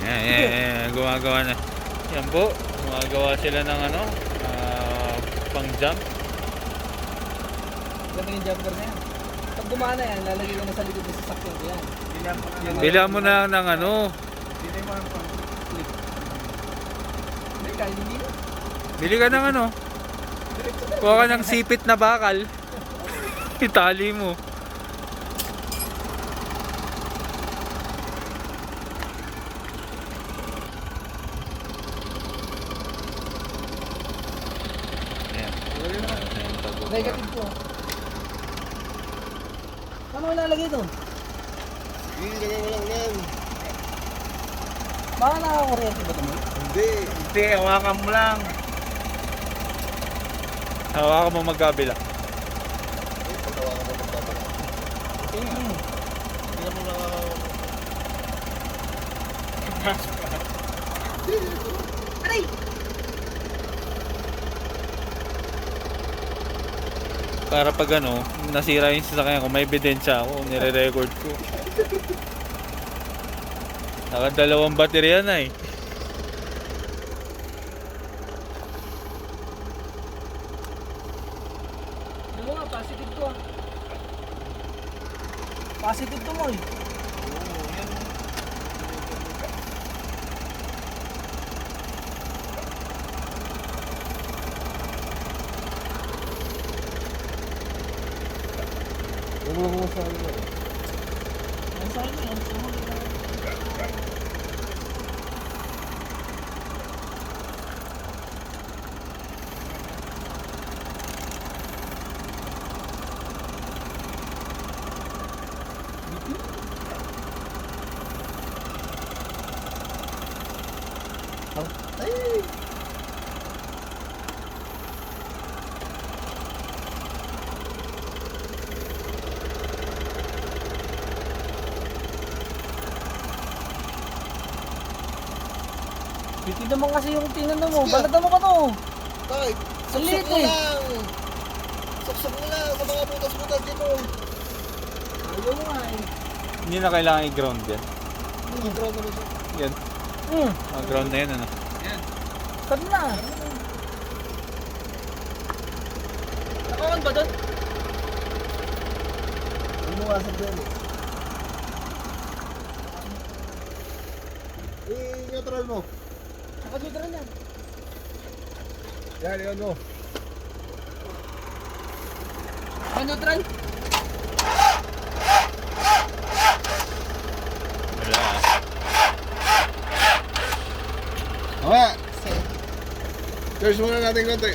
Yan, gumagawa na. Yan po, gumagawa sila ng ano, pang jump. Ganda yung jumper na yan. Pag gumana yan, lalagay ko na sa likod ng sasakyan ko yan. Bila mo na ng ano. Hindi, kahit hindi na. Bili ka ng ano. Kuha ka ng sipit na bakal. Itali mo. Negative ko. Paano ko ilalagay doon? Hindi, lagay mo lang yan. Baka nakakakuryente ba naman? Hindi. Hindi, hawakan mo lang. Hawakan mo magkabila. Pagkawa ka mo magpapala. Hindi na mo nakakawa. Aray! Para pag ano, nasira yung sasakyan ko, may ebidensya ako, nire-record ko. Nakadalawang baterya na eh. Ano mo nga, positive to ah. Positive to mo eh. Ano mo mo sa ano? Ang saan mo yan? Saan mo ilalagay? Ay! Biti naman kasi yung tinano mo. Balatan mo ka to. Bakit? Ang liit Suksok mo eh. lang! Suksok mo lang sa mga butas-butas dito. Ayaw mo nga eh. Hindi na kailangan i-ground yan. Control naman siya. Yan, ground na yan ano. Saan na? Nakawan ba doon? Ano mo nga sa dyan eh. I-neutral mo. Nakadudra na. Yan, yun mo. Ano, try? Wala. Okay. Search muna natin konti.